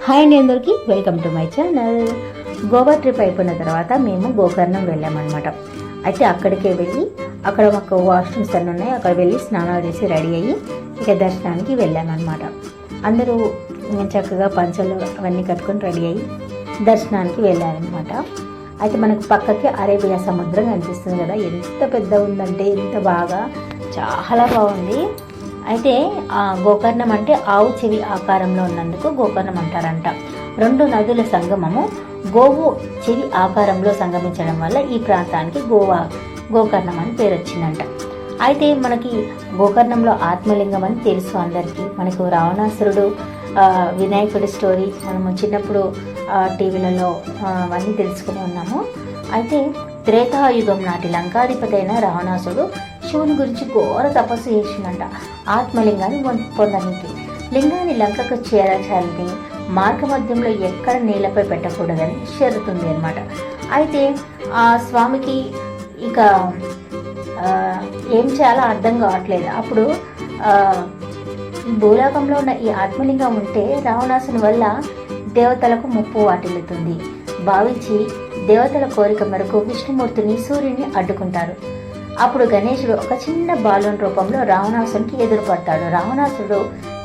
Hi అండి, అందరికీ welcome to my channel. Goa trip అయిపోయిన తర్వాత మేము గోకర్ణం వెళ్ళామన్నమాట. అయితే అక్కడికే వెళ్ళి అక్కడ మాకు వాష్రూమ్స్ అన్నీ ఉన్నాయి, అక్కడ వెళ్ళి స్నానాలు చేసి రెడీ అయ్యి ఇక దర్శనానికి వెళ్ళామన్నమాట. అందరూ చక్కగా పంచలు అవన్నీ కట్టుకొని రెడీ అయ్యి దర్శనానికి వెళ్ళారనమాట. అయితే మనకు పక్కకి అరేబియా సముద్రం కనిపిస్తుంది కదా, ఎంత పెద్ద ఉందంటే ఎంత బాగా, చాలా బాగుంది. అయితే గోకర్ణం అంటే ఆవు చెవి ఆకారంలో ఉన్నందుకు గోకర్ణం అంటారంట. రెండు నదుల సంగమము గోవు చెవి ఆకారంలో సంగమించడం వల్ల ఈ ప్రాంతానికి గోకర్ణం అని పేరు వచ్చిందంట. అయితే మనకి గోకర్ణంలో ఆత్మలింగం అని తెలుసు అందరికీ. మనకు రావణాసురుడు వినాయకుడి స్టోరీ మనము చిన్నప్పుడు టీవీలలో అవన్నీ తెలుసుకుని ఉన్నాము. అయితే త్రేతాయుగం నాటి లంకాధిపతి అయిన రావణాసుడు శివుని గురించి ఘోర తపస్సు చేసిందంట ఆత్మలింగాన్ని పొందడానికి. లింగాన్ని లంకకు చేర్చాలని మార్గమధ్యంలో ఎక్కడ నీళ్లపై పెట్టకూడదని షరతుంది అనమాట. అయితే ఆ స్వామికి ఇక ఏం చేయాలో అర్థం కావట్లేదు. అప్పుడు భూలోకంలో ఉన్న ఈ ఆత్మలింగం ఉంటే రావణాసుని వల్ల దేవతలకు ముప్పు వాటిల్లుతుంది భావించి దేవతల కోరిక మేరకు విష్ణుమూర్తిని సూర్యుని అడ్డుకుంటారు. అప్పుడు గణేశుడు ఒక చిన్న బాలుని రూపంలో రావణాసునికి ఎదురుపడతాడు. రావణాసుడు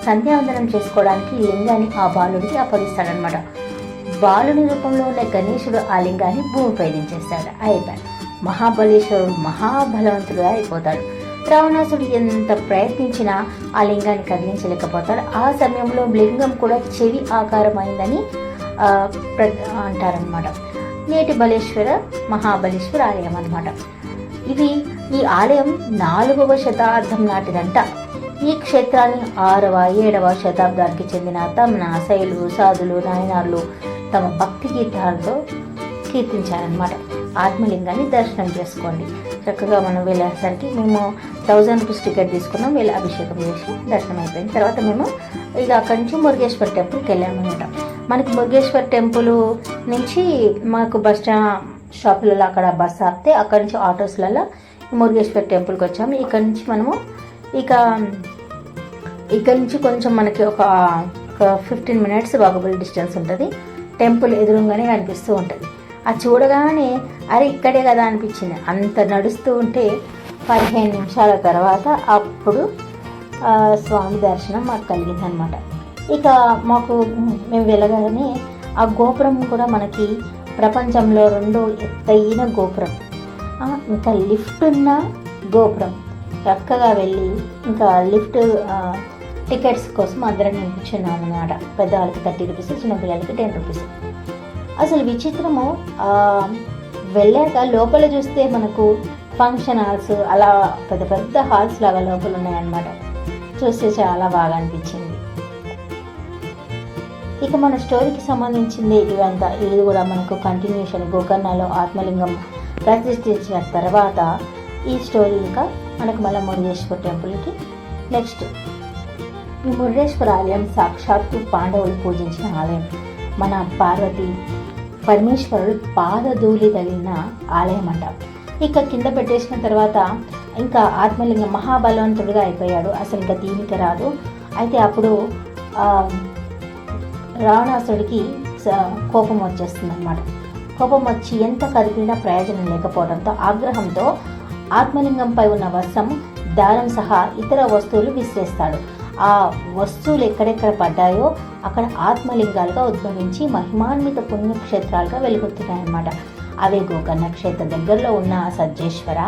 సంధ్యావందనం చేసుకోవడానికి ఈ లింగాన్ని ఆ బాలుడికి అప్పగిస్తాడనమాట. బాలుని రూపంలో ఉన్న గణేశుడు ఆ లింగాన్ని భూమిపై దించేస్తాడు. అయిపోయాడు. మహాబలేశ్వరుడు మహాబలవంతుడుగా అయిపోతాడు. రావణాసుడు ఎంత ప్రయత్నించినా ఆ లింగాన్ని కదిలించలేకపోతాడు. ఆ సమయంలో లింగం కూడా చెవి ఆకారమైందని అంటారనమాట. నేటి బలేశ్వర మహాబలేశ్వర ఆలయం అన్నమాట. ఈ ఆలయం 4వ శతాబ్దం నాటిదంట. ఈ క్షేత్రాన్ని 6వ 7వ శతాబ్దానికి చెందిన తమన శైలు సాధులు నాయనార్లు తమ భక్తి గీతాలతో కీర్తించారనమాట. ఆత్మలింగాన్ని దర్శనం చేసుకోండి. చక్కగా మనం వెళ్ళేసరికి మేము 1000 రూపీస్ టికెట్ తీసుకున్నాం. వెళ్ళి అభిషేకం చేసి దర్శనం అయిపోయిన తర్వాత మేము ఇక అక్కడి నుంచి మురుగేశ్వర్ టెంపుల్కి వెళ్ళామన్నమాట. మనకి మురుగేశ్వర్ టెంపుల్ నుంచి మాకు బస్ షాపులలో అక్కడ బస్ ఆపితే అక్కడి నుంచి ఆటోస్లలో మురుగేశ్వర్ టెంపుల్కి వచ్చాము. ఇక్కడ నుంచి మనము ఇక్కడ నుంచి కొంచెం మనకి ఒక 15 మినిట్స్ వాకబుల్ డిస్టెన్స్ ఉంటుంది. టెంపుల్ ఎదురుగానే కనిపిస్తూ ఉంటుంది. అది చూడగానే అరే ఇక్కడే కదా అనిపించింది. అంత నడుస్తూ ఉంటే 15 నిమిషాల తర్వాత అప్పుడు స్వామి దర్శనం మాకు కలిగిందనమాట. ఇక మేము వెళ్ళగానే ఆ గోపురం కూడా మనకి ప్రపంచంలో 2వ ఎత్తైన గోపురం, ఇంకా లిఫ్ట్ ఉన్న గోపురం. చక్కగా వెళ్ళి ఇంకా లిఫ్ట్ టికెట్స్ కోసం అందరం నింపించున్నాం అన్నమాట. పెద్దవాళ్ళకి 30 రూపీస్, చిన్నపిల్లలకి 10 రూపీస్. అసలు విచిత్రము, వెళ్ళాక లోపల చూస్తే మనకు ఫంక్షన్ హాల్స్ అలా పెద్ద పెద్ద హాల్స్ లాగా లోపల ఉన్నాయన్నమాట. చూస్తే చాలా బాగా అనిపించింది. ఇక మన స్టోరీకి సంబంధించింది ఇవంతా. ఇది కూడా మనకు కంటిన్యూషన్. గోకర్ణలో ఆత్మలింగం ప్రతిష్ఠించిన తర్వాత ఈ స్టోరీ ఇంకా మనకు మళ్ళీ మురుగేశ్వర టెంపుల్కి. నెక్స్ట్ ఈ మురుగేశ్వర ఆలయం సాక్షాత్తు పాండవులు పూజించిన ఆలయం. మన పార్వతి పరమేశ్వరుడు పాదధూళి తగిలిన ఆలయం అంట. ఇక కింద పెట్టేసిన తర్వాత ఇంకా ఆత్మలింగం మహాబలవంతుడిగా అయిపోయాడు. అసలు ఇంకా దీనికి రాదు. అయితే అప్పుడు రావణాసుడికి కోపం వచ్చేస్తుంది అనమాట. కోపం వచ్చి ఎంత కదిపినా ప్రయోజనం లేకపోవడంతో ఆగ్రహంతో ఆత్మలింగంపై ఉన్న వస్త్రం దారం సహా ఇతర వస్తువులు విసిరేస్తాడు. ఆ వస్తువులు ఎక్కడెక్కడ పడ్డాయో అక్కడ ఆత్మలింగాలుగా ఉద్భవించి మహిమాన్విత పుణ్యక్షేత్రాలుగా వెలుగుతున్నాయన్నమాట. అవే గోకర్ణ క్షేత్ర దగ్గరలో ఉన్న సజ్జేశ్వర,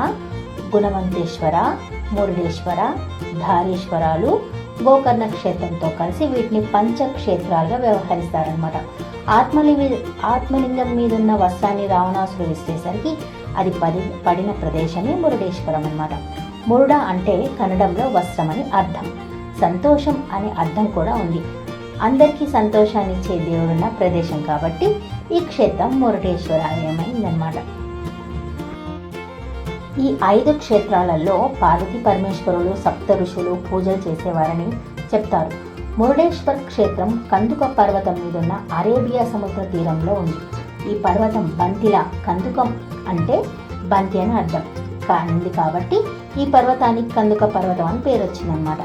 గుణవంతేశ్వర, మురుడేశ్వర, ధారేశ్వరాలు గోకర్ణ క్షేత్రంతో కలిసి వీటిని పంచక్షేత్రాలుగా వ్యవహరిస్తారనమాట. ఆత్మలింగం మీద ఉన్న వస్త్రాన్ని రావణాసుడు విసిరేసరికి అది పడిన ప్రదేశమే మురుడేశ్వరం అనమాట. మురుడ అంటే కన్నడంలో వస్త్రం అని అర్థం. సంతోషం అనే అర్థం కూడా ఉంది. అందరికీ సంతోషాన్ని ఇచ్చే దేవుడున్న ప్రదేశం కాబట్టి ఈ క్షేత్రం మురుడేశ్వర ఆలయమైందనమాట. ఈ 5 క్షేత్రాలలో పార్వతీ పరమేశ్వరులు సప్త ఋషులు పూజలు చేసేవారని చెప్తారు. మురుడేశ్వర్ క్షేత్రం కందుక పర్వతం మీదున్న అరేబియా సముద్ర తీరంలో ఉంది. ఈ పర్వతం బంతిలా, కందుకం అంటే బంతి అని అర్థం కానుంది కాబట్టి ఈ పర్వతానికి కందుక పర్వతం అని పేరు వచ్చిందనమాట.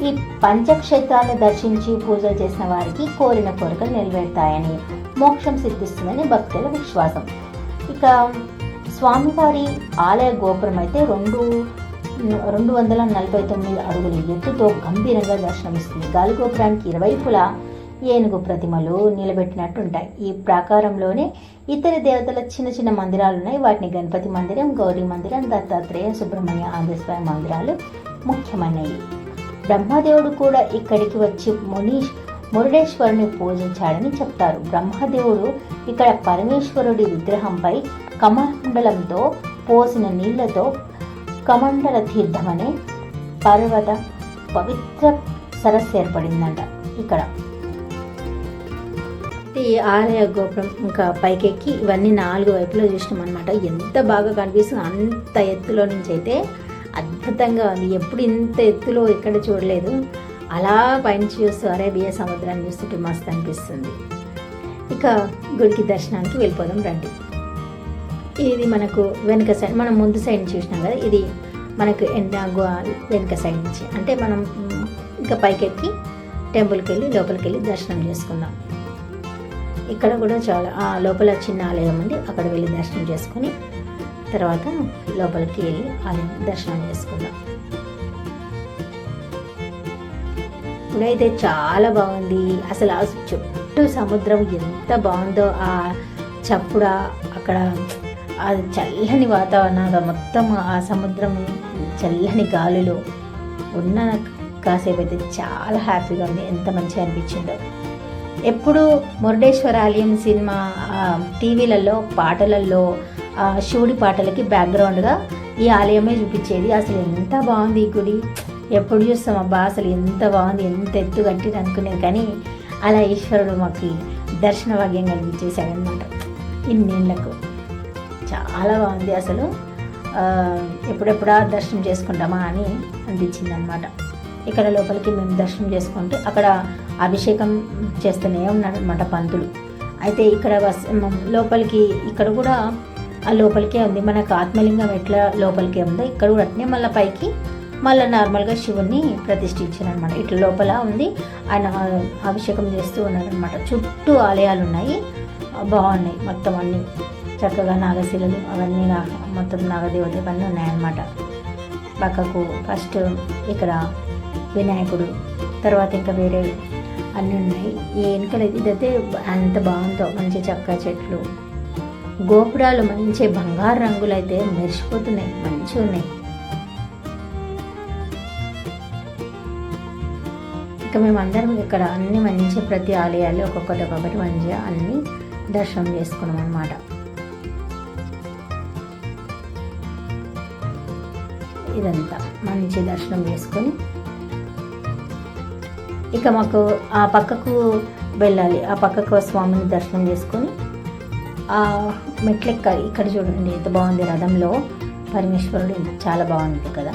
ఈ పంచక్షేత్రాలను దర్శించి పూజలు చేసిన వారికి కోరిన కోరికలు నెరవేరుతాయని, మోక్షం సిద్ధిస్తుందని భక్తుల విశ్వాసం. ఇక స్వామివారి ఆలయ గోపురం అయితే 249 అడుగుల ఎత్తుతో గంభీరంగా దర్శనమిస్తుంది. గాలిగోపురానికి ఇరువైపులా ఏనుగు ప్రతిమలు నిలబెట్టినట్టుంటాయి. ఈ ప్రాకారంలోనే ఇతర దేవతల చిన్న చిన్న మందిరాలు ఉన్నాయి. వాటిని గణపతి మందిరం, గౌరీ మందిరం, దత్తాత్రేయ, సుబ్రహ్మణ్య, ఆంజనేయ మందిరాలు ముఖ్యమైనవి. బ్రహ్మదేవుడు కూడా ఇక్కడికి వచ్చి మురుడేశ్వరుని పూజించాడని చెప్తారు. బ్రహ్మదేవుడు ఇక్కడ పరమేశ్వరుడి విగ్రహంపై కమండలంతో పోసిన నీళ్లతో కమండల తీర్థం అనే పవిత్ర సరస్సు ఏర్పడిందంట. ఇక్కడ ఈ ఆలయ గోపురం ఇంకా పైకెక్కి ఇవన్నీ 4 వైపులో చూసినాం అనమాట. ఎంత బాగా కనిపిస్తుంది, అంత ఎత్తులో నుంచి అయితే అద్భుతంగా ఉంది. ఎప్పుడు ఇంత ఎత్తులో ఎక్కడ చూడలేదు. అలా పైన చూస్తూ అరేబియా సముద్రాన్ని చూస్తుంటే మస్తు అనిపిస్తుంది. ఇక గుడికి దర్శనానికి వెళ్ళిపోదాం రండి. ఇది మనకు వెనుక సైడ్, మనం ముందు సైడ్ నుంచి చూసినాం కదా, ఇది మనకు వెనుక సైడ్ నుంచి. అంటే మనం ఇంకా పైకెక్కి టెంపుల్కి వెళ్ళి లోపలికి వెళ్ళి దర్శనం చేసుకుందాం. ఇక్కడ కూడా చాలా లోపల చిన్న ఆలయం ఉంది, అక్కడ వెళ్ళి దర్శనం చేసుకొని తర్వాత లోపలికి వెళ్ళి ఆలయం దర్శనం చేసుకుందాం. ఇప్పుడైతే చాలా బాగుంది. అసలు ఆ చుట్టూ సముద్రం ఎంత బాగుందో, ఆ చప్పుడు అక్కడ ఆ చల్లని వాతావరణం, మొత్తం ఆ సముద్రం చల్లని గాలులు ఉన్న కాసేపు అయితే చాలా హ్యాపీగా ఉంది. ఎంత మంచిగా అనిపించిందో. ఎప్పుడు మురుడేశ్వర ఆలయం సినిమా టీవీలలో పాటలలో శివుడి పాటలకి బ్యాక్గ్రౌండ్గా ఈ ఆలయమే చూపించేది. అసలు ఎంత బాగుంది ఈ గుడి, ఎప్పుడు చూస్తాం అబ్బా అసలు ఎంత బాగుంది, ఎంత ఎత్తు కట్టిరు అనుకునేది. కానీ అలా ఈశ్వరుడు మాకు దర్శన భాగ్యం కనిపించేశాడనమాట ఇన్నేళ్లకు. చాలా బాగుంది. అసలు ఎప్పుడెప్పుడా దర్శనం చేసుకుంటామా అని అనిపించింది అనమాట. ఇక్కడ లోపలికి మేము దర్శనం చేసుకుంటే అక్కడ అభిషేకం చేస్తూనే ఉన్నాడు అనమాట పంతులు. అయితే ఇక్కడ లోపలికి ఇక్కడ కూడా ఆ లోపలికే ఉంది. మనకు ఆత్మలింగం ఎట్లా లోపలికే ఉందో ఇక్కడ కూడా అట్నే మళ్ళీ పైకి మళ్ళీ నార్మల్గా శివుణ్ణి ప్రతిష్ఠించారనమాట. ఇట్లా లోపల ఉంది, ఆయన అభిషేకం చేస్తూ ఉన్నారనమాట. చుట్టూ ఆలయాలు ఉన్నాయి, బాగున్నాయి మొత్తం అన్నీ చక్కగా. నాగశిలలు అవన్నీ మొత్తం నాగదేవత ఇవన్నీ ఉన్నాయన్నమాట. పక్కకు ఫస్ట్ ఇక్కడ వినాయకుడు, తర్వాత ఇంకా వేరే అన్నీ ఉన్నాయి. ఈ వెనుకలు ఇదైతే అంత బాగుందో, మంచి చక్క చెట్లు, గోపురాలు మంచి బంగారు రంగులు అయితే మెరిసిపోతున్నాయి, మంచిగా ఉన్నాయి. ఇక మేమందరం ఇక్కడ అన్ని మంచి ప్రతి ఆలయాలు ఒక్కొక్కటి మంచిగా అన్నీ దర్శనం చేసుకున్నాం అన్నమాట. ఇదంతా మంచి దర్శనం చేసుకొని ఇక మాకు ఆ పక్కకు వెళ్ళాలి. ఆ పక్కకు స్వామిని దర్శనం చేసుకొని ఆ మెట్లెక్కాలి. ఇక్కడ చూడండి ఎంత బాగుంది, రథంలో పరమేశ్వరుడు చాలా బాగుంది కదా.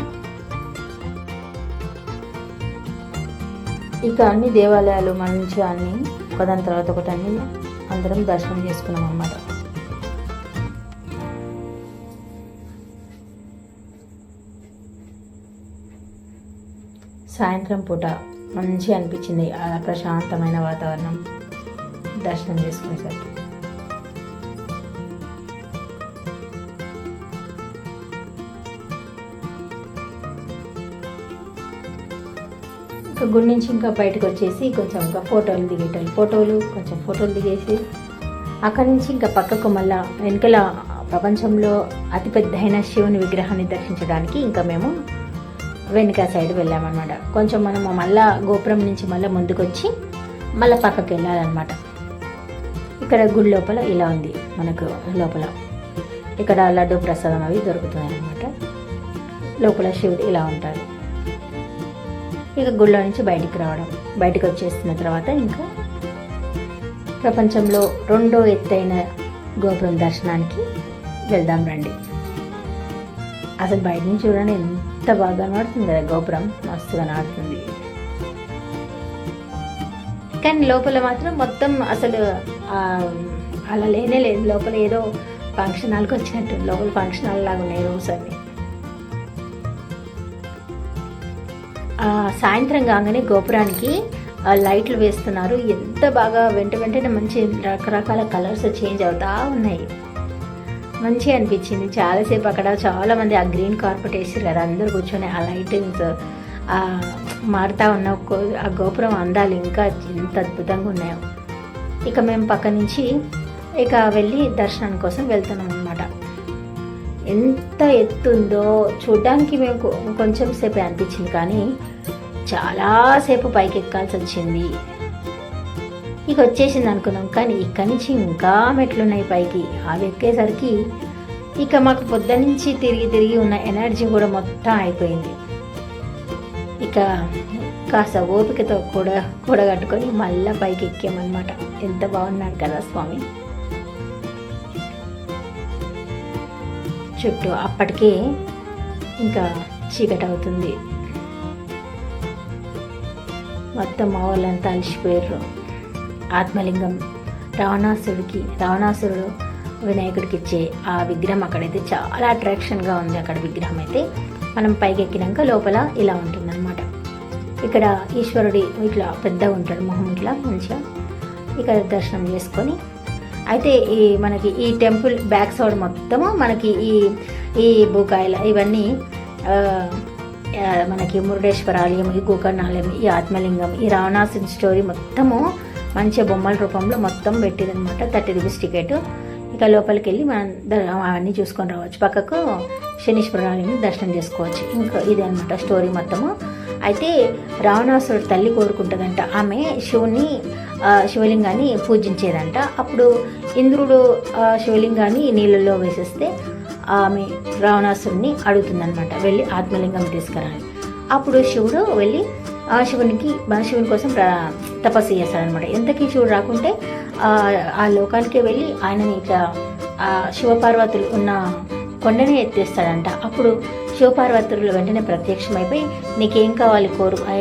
ఇక అన్ని దేవాలయాలు మంచిగా అన్ని ఒకదాని తర్వాత ఒకటి అన్ని అందరం దర్శనం చేసుకున్నాం అన్నమాట. సాయంత్రం పూట మంచిగా అనిపించింది, ఆ ప్రశాంతమైన వాతావరణం దర్శనం చేసుకునేసరికి. ఇంకా గుడి నుంచి ఇంకా బయటకు వచ్చేసి కొంచెం ఇంకా ఫోటోలు దిగేసి అక్కడి నుంచి ఇంకా పక్కకు మళ్ళా వెనకల ప్రపంచంలో అతిపెద్దైన శివుని విగ్రహాన్ని దర్శించడానికి ఇంకా మేము వెనుక సైడ్ వెళ్ళామన్నమాట. కొంచెం మనము మళ్ళా గోపురం నుంచి మళ్ళీ ముందుకు వచ్చి మళ్ళీ పక్కకి వెళ్ళాలన్నమాట. ఇక్కడ గుడి లోపల ఇలా ఉంది మనకు లోపల. ఇక్కడ లడ్డు ప్రసాదం అవి దొరుకుతున్నాయి అన్నమాట. లోపల శివుడు ఇలా ఉంటారు. ఇక గుడిలో నుంచి బయటికి వచ్చేస్తున్న తర్వాత ఇంకా ప్రపంచంలో 2వ ఎత్తైన గోపురం దర్శనానికి వెళ్దాం రండి. అసలు బయట నుంచి చూడండి ఎంత బాగా కనబడుతుంది కదా, గోపురం మస్తుగా కనబడుతుంది. కానీ లోపల మాత్రం మొత్తం అసలు అలా లేనే లేదు. లోపల ఏదో ఫంక్షన్ హాల్కి వచ్చినట్టు, లోపల ఫంక్షన్ హాల్ లాగా ఉన్నాయి రూమ్స్ అన్ని. సాయంత్రం కాగానే గోపురానికి లైట్లు వేస్తున్నారు. ఎంత బాగా వెంటనే మంచి రకరకాల కలర్స్ చేంజ్ అవుతా ఉన్నాయి. మంచిగా అనిపించింది. చాలాసేపు అక్కడ చాలామంది ఆ గ్రీన్ కార్పెట్ వేసారు కదా, అందరూ కూర్చొని ఆ లైటింగ్స్ మారుతూ ఉన్న ఆ గోపురం అందాలు ఇంకా ఎంత అద్భుతంగా ఉన్నాయో. ఇక మేము పక్క నుంచి ఇక వెళ్ళి దర్శనం కోసం వెళ్తున్నాం అన్నమాట. ఎంత ఎత్తుందో చూడ్డానికి మేము కొంచెం సేపే అనిపించింది, కానీ చాలాసేపు పైకి ఎక్కాల్సి వచ్చింది. ఇక వచ్చేసింది అనుకున్నాం, కానీ ఇక్కడి నుంచి ఇంకా మెట్లున్నాయి పైకి. అవి ఎక్కేసరికి ఇక మాకు పొద్దునుంచి తిరిగి ఉన్న ఎనర్జీ కూడా మొత్తం అయిపోయింది. ఇక కాస్త ఓపికతో కూడగట్టుకొని మళ్ళీ పైకి ఎక్కామన్నమాట. ఎంత బాగున్నాడు కదా స్వామి. చుట్టూ అప్పటికే ఇంకా చీకటి అవుతుంది. మొత్తం మా వాళ్ళంతా అలసిపోయారు. ఆత్మలింగం రావణాసురుడు వినాయకుడికి ఇచ్చే ఆ విగ్రహం అక్కడైతే చాలా అట్రాక్షన్గా ఉంది. అక్కడ విగ్రహం అయితే మనం పైకి ఎక్కినాక లోపల ఇలా ఉంటుందన్నమాట. ఇక్కడ ఈశ్వరుడి ఇట్లా పెద్దగా ఉంటాడు, మొహం ఇట్లా మంచిగా. ఇక్కడ దర్శనం చేసుకొని అయితే మనకి ఈ టెంపుల్ బ్యాక్ సైడ్ మొత్తము మనకి ఈ బూకాయల ఇవన్నీ మనకి మురుడేశ్వర ఆలయం, ఈ గోకర్ణ ఆలయం, ఈ ఆత్మలింగం, ఈ రావణాసుని స్టోరీ మొత్తము మంచి బొమ్మల రూపంలో మొత్తం పెట్టిందనమాట. 30 రూపీస్ టికెట్. ఇక లోపలికి వెళ్ళి మనం అవన్నీ చూసుకొని రావచ్చు. పక్కకు శనీశ్వర ఆలయం దర్శనం చేసుకోవచ్చు. ఇంకా ఇదే అనమాట స్టోరీ మొత్తము. అయితే రావణాసురుడు తల్లి కోరుకుంటుందంట, ఆమె శివలింగాన్ని పూజించేదంట. అప్పుడు ఇంద్రుడు శివలింగాన్ని నీళ్ళల్లో వేసేస్తే ఆమె రావణాసురుడిని అడుగుతుందనమాట, వెళ్ళి ఆత్మలింగం తీసుకురాలి. అప్పుడు శివుడు వెళ్ళి శివుని కోసం తపస్సు చేస్తాడనమాట. ఎంతకీ శివుడు రాకుంటే ఆ లోకానికే వెళ్ళి ఆయనని ఇట్లా శివపార్వతులు ఉన్న కొండనే ఎత్తేస్తాడంట. అప్పుడు శివపార్వతులు వెంటనే ప్రత్యక్షమైపోయి నీకేం కావాలి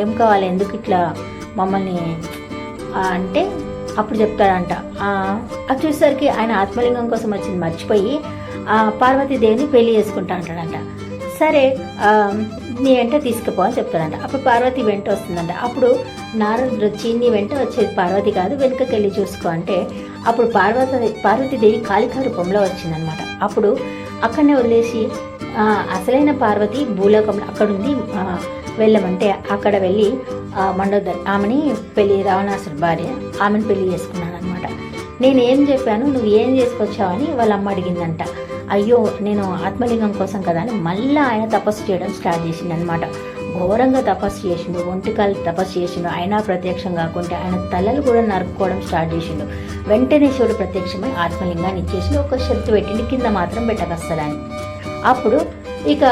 ఏం కావాలి, ఎందుకు ఇట్లా మమ్మల్ని అంటే అప్పుడు చెప్తాడంట. అది చూసేసరికి ఆయన ఆత్మలింగం కోసం వచ్చింది మర్చిపోయి పార్వతీదేవిని పెళ్లి చేసుకుంటా అంటాడంట. సరే నీ వెంట తీసుకుపో అని చెప్తాడంట. అప్పుడు పార్వతి వెంట వస్తుందంట. అప్పుడు నారదుడు వచ్చి నీ వెంట వచ్చేది పార్వతి కాదు, వెనుకకి వెళ్ళి చూసుకో అంటే అప్పుడు పార్వతీదేవి కాళికా రూపంలో వచ్చిందనమాట. అప్పుడు అక్కడనే వదిలేసి అసలైన పార్వతి భూలోకంలో అక్కడుంది, వెళ్ళమంటే అక్కడ వెళ్ళి మండోదరి ఆమెని రావణాసురుడి భార్య ఆమెను పెళ్లి చేసుకున్నాను అనమాట. నేనేం చెప్పాను, నువ్వు ఏం చేసుకొచ్చావని వాళ్ళ అమ్మ అడిగిందంట. అయ్యో నేను ఆత్మలింగం కోసం కదా అని మళ్ళీ ఆయన తపస్సు చేయడం స్టార్ట్ చేసిండు అనమాట. ఘోరంగా తపస్సు చేసిండు, ఒంటికాలు తపస్సు చేసిండు. అయినా ప్రత్యక్షం కాకుంటే ఆయన తలలు కూడా నరుక్కోవడం స్టార్ట్ చేసిండు. వెంటనే శివుడు ప్రత్యక్షమై ఆత్మలింగాన్ని ఇచ్చేసి ఒక షరతు పెట్టిండి, కింద మాత్రం పెట్టకస్తాడని. అప్పుడు ఇక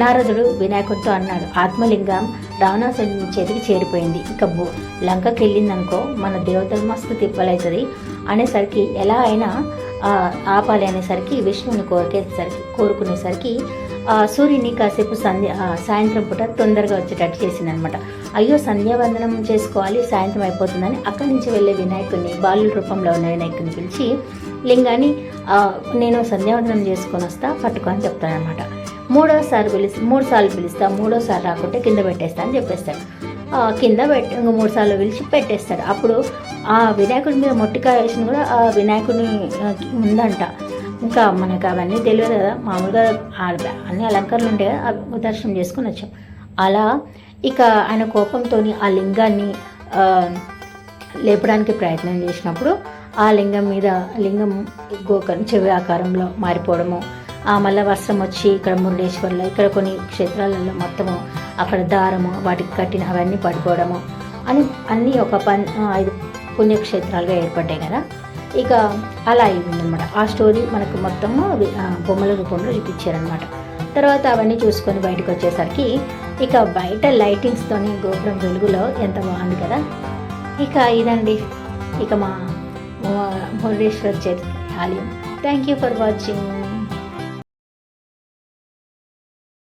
నారదుడు వినాయకుడితో అన్నాడు, ఆత్మలింగం రావణాసురుడి చేతికి చేరిపోయింది, ఇక లంకకి వెళ్ళిందనుకో మన దేవతలు మస్తు తిప్పలవుతుంది అనేసరికి ఎలా అయినా ఆపాలి అనేసరికి విష్ణువుని కోరుకునేసరికి సూర్యుని కాసేపు సాయంత్రం పూట తొందరగా వచ్చేటట్టు చేసిందనమాట. అయ్యో సంధ్యావందనం చేసుకోవాలి, సాయంత్రం అయిపోతుందని అక్కడి నుంచి వెళ్ళే వినాయకుడిని బాలుల రూపంలో ఉన్న వినాయకుడిని పిలిచి లింగాన్ని నేను సంధ్యావందనం చేసుకొని వస్తా పట్టుకో అని చెప్తానమాట. 3 సార్లు పిలుస్తా, 3వ సారి రాకుంటే కింద పెట్టేస్తా అని చెప్పేస్తాడు. కింద ఇంక 3 సార్లు పిలిచి పెట్టేస్తాడు. అప్పుడు ఆ వినాయకుడి మీద మొట్టికాయ వేసిన కూడా ఆ వినాయకుడిని ఉందంట. ఇంకా మనకు అవన్నీ తెలియదు కదా, మామూలుగా అన్ని అలంకరణలు ఉంటాయి కదా, అవి దర్శనం చేసుకొని వచ్చాం. అలా ఇక ఆయన కోపంతో ఆ లింగాన్ని లేపడానికి ప్రయత్నం చేసినప్పుడు ఆ లింగం గోకర్ణ చెవి ఆకారంలో మారిపోవడము, మళ్ళీ వస్త్రం వచ్చి ఇక్కడ మురుడేశ్వర్లో ఇక్కడ కొన్ని క్షేత్రాలలో మొత్తము అక్కడ దారము వాటికి కట్టిన అవన్నీ పడిపోవడము అన్నీ ఒక 5 పుణ్యక్షేత్రాలుగా ఏర్పడ్డాయి కదా. ఇక అలా అయిందనమాట. ఆ స్టోరీ మనకు మొత్తము బొమ్మల రూపంలో చూపించారనమాట. తర్వాత అవన్నీ చూసుకొని బయటకు వచ్చేసరికి ఇక బయట లైటింగ్స్తోని గోపురం వెలుగులో ఎంత బాగుంది కదా. ఇక ఇదండి ఇక మా మురుడేశ్వర ఆలయం. Thank you for watching.